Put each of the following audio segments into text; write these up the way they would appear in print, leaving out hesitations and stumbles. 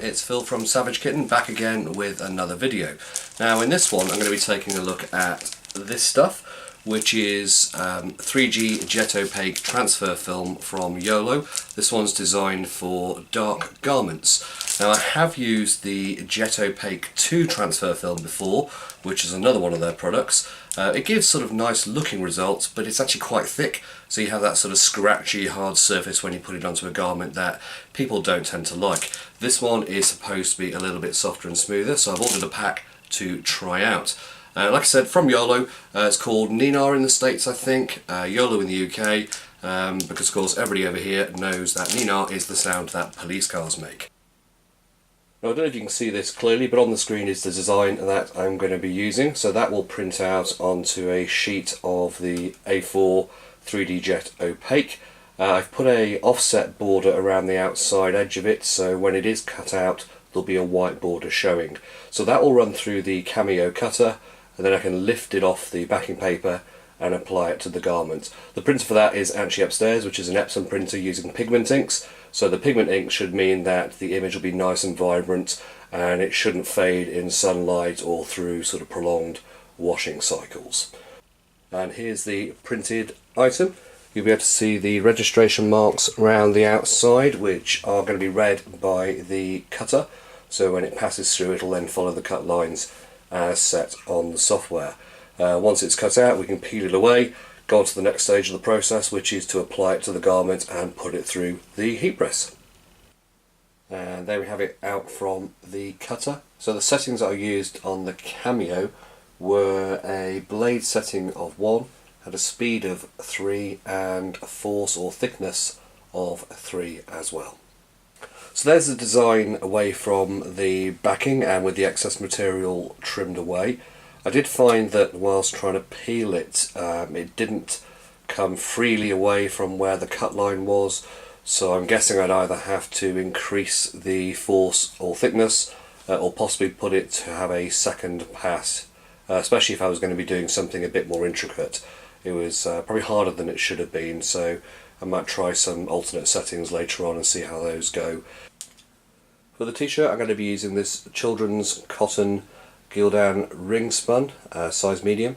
it's Phil from Savage Kitten, back again with another video. Now in this one I'm going to be taking a look at this stuff, which is 3G Jet Opaque transfer film from Yolo. This one's designed for dark garments. Now I have used the Jet Opaque 2 transfer film before, which is another one of their products. It gives sort of nice looking results, but it's actually quite thick, so you have that sort of scratchy hard surface when you put it onto a garment that people don't tend to like. This one is supposed to be a little bit softer and smoother, so I've ordered a pack to try out. Like I said, from Yolo. It's called Ninar in the States, I think, Yolo in the UK, because of course everybody over here knows that Ninar is the sound that police cars make. Now, I don't know if you can see this clearly, but on the screen is the design that I'm going to be using. So that will print out onto a sheet of the A4 3D Jet Opaque. I've put a offset border around the outside edge of it, so when it is cut out there'll be a white border showing. So that will run through the Cameo cutter, and then I can lift it off the backing paper and apply it to the garment. The printer for that is actually upstairs, which is an Epson printer using pigment inks. So the pigment ink should mean that the image will be nice and vibrant, and it shouldn't fade in sunlight or through sort of prolonged washing cycles. And here's the printed item. You'll be able to see the registration marks around the outside, which are going to be read by the cutter. So when it passes through, it'll then follow the cut lines as set on the software. Once it's cut out, we can peel it away, go on to the next stage of the process, which is to apply it to the garment and put it through the heat press. And there we have it out from the cutter. So the settings that I used on the Cameo were a blade setting of 1, had a speed of 3 and a force or thickness of 3 as well. So there's the design away from the backing and with the excess material trimmed away. I did find that whilst trying to peel it, it didn't come freely away from where the cut line was, so I'm guessing I'd either have to increase the force or thickness or possibly put it to have a second pass, especially if I was going to be doing something a bit more intricate. It was probably harder than it should have been, so I might try some alternate settings later on and see how those go. For the t-shirt I'm going to be using this children's cotton Gildan ring spun, size medium.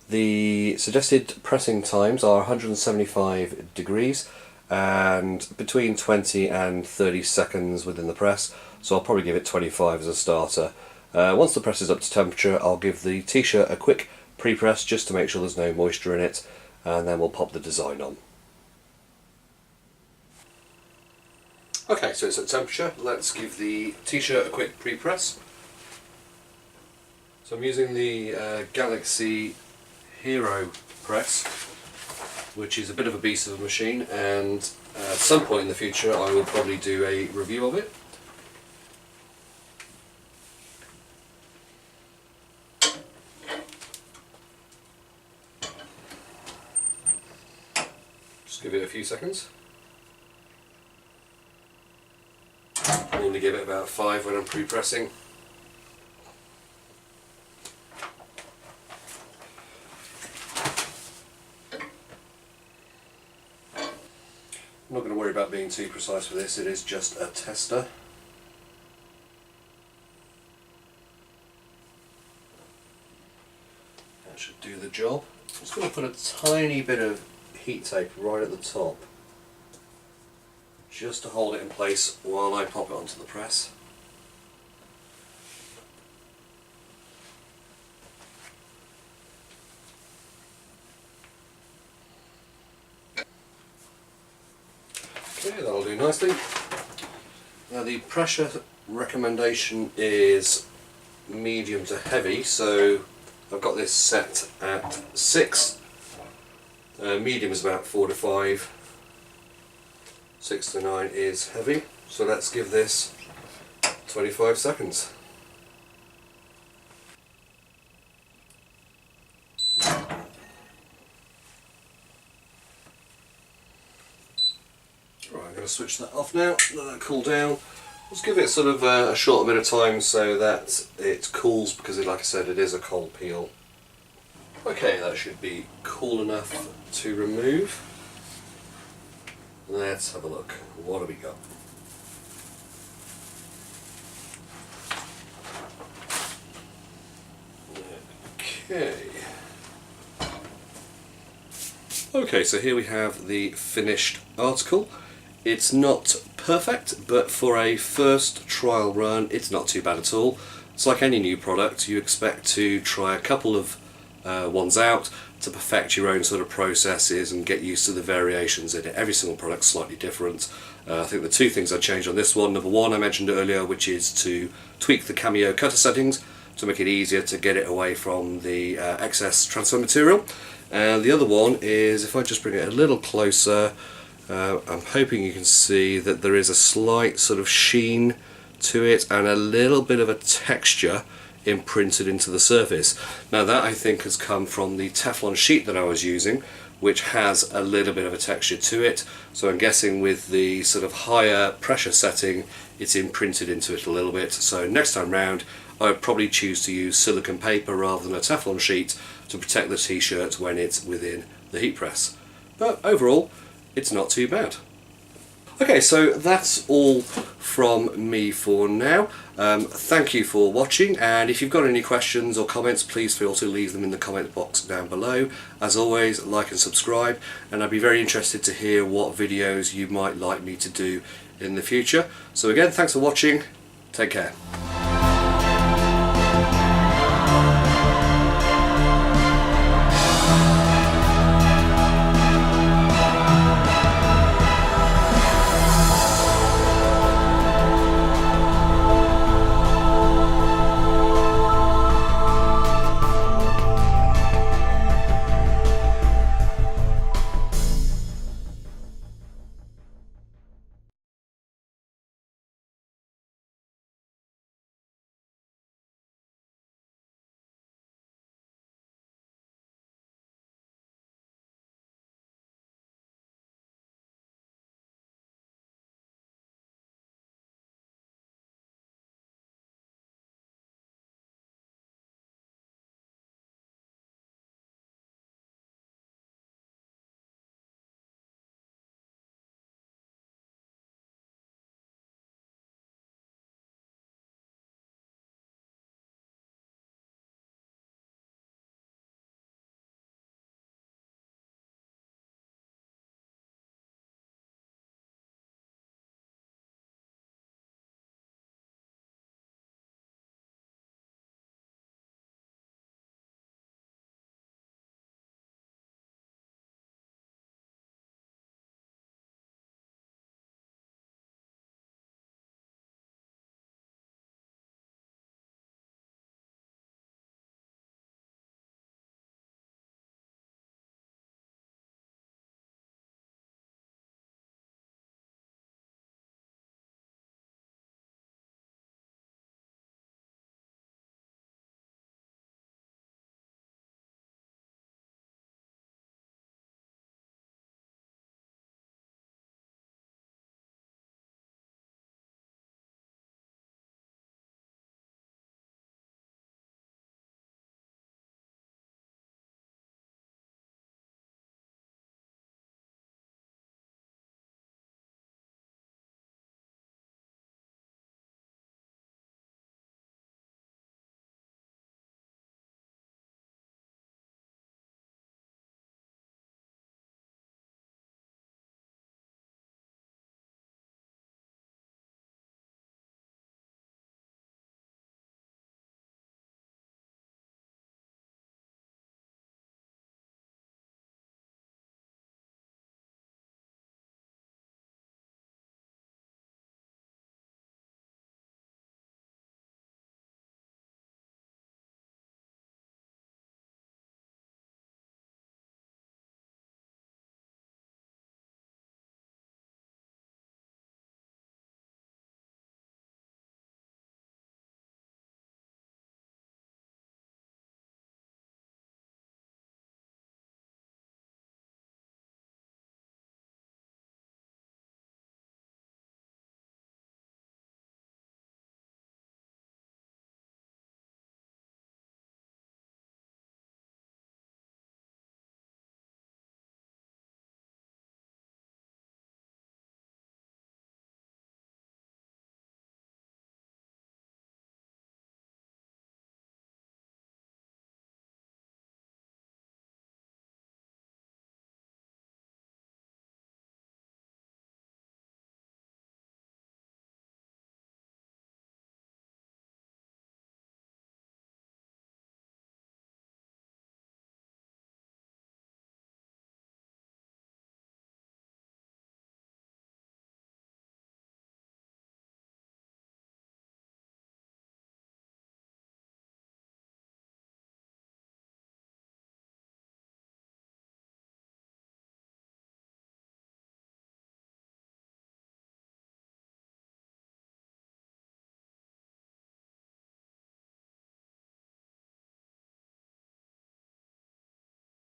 The suggested pressing times are 175 degrees and between 20 and 30 seconds within the press, so I'll probably give it 25 as a starter. Once the press is up to temperature, I'll give the t-shirt a quick pre-press just to make sure there's no moisture in it, and then we'll pop the design on. Okay, so it's at temperature. Let's give the t-shirt a quick pre-press. So I'm using the Galaxy Hero press, which is a bit of a beast of a machine, and at some point in the future I will probably do a review of it. Just give it a few seconds. I normally give it about 5 when I'm pre-pressing. I'm not going to worry about being too precise with this, it is just a tester. That should do the job. I'm just going to put a tiny bit of heat tape right at the top, just to hold it in place while I pop it onto the press. Okay, that'll do nicely. Now the pressure recommendation is medium to heavy, so I've got this set at 6. Medium is about 4 to 5. 6 to 9 is heavy, so let's give this 25 seconds. Right, I'm going to switch that off now, let that cool down. Just give it sort of a short bit of time so that it cools, because like I said, it is a cold peel. Okay, that should be cool enough to remove. Let's have a look. What have we got? Okay, so here we have the finished article. It's not perfect, but for a first trial run it's not too bad at all. It's like any new product, you expect to try a couple of ones out to perfect your own sort of processes and get used to the variations in it. Every single product's slightly different. I think the two things I changed on this one, number one I mentioned earlier, which is to tweak the Cameo cutter settings to make it easier to get it away from the excess transfer material. And the other one is, if I just bring it a little closer, I'm hoping you can see that there is a slight sort of sheen to it and a little bit of a texture imprinted into the surface. Now that I think has come from the Teflon sheet that I was using, which has a little bit of a texture to it, so I'm guessing with the sort of higher pressure setting it's imprinted into it a little bit. So next time round I would probably choose to use silicone paper rather than a Teflon sheet to protect the t-shirt when it's within the heat press. But overall it's not too bad. Okay, so that's all from me for now. Thank you for watching, and if you've got any questions or comments, please feel to leave them in the comment box down below. As always, like and subscribe, and I'd be very interested to hear what videos you might like me to do in the future. So again, thanks for watching, take care.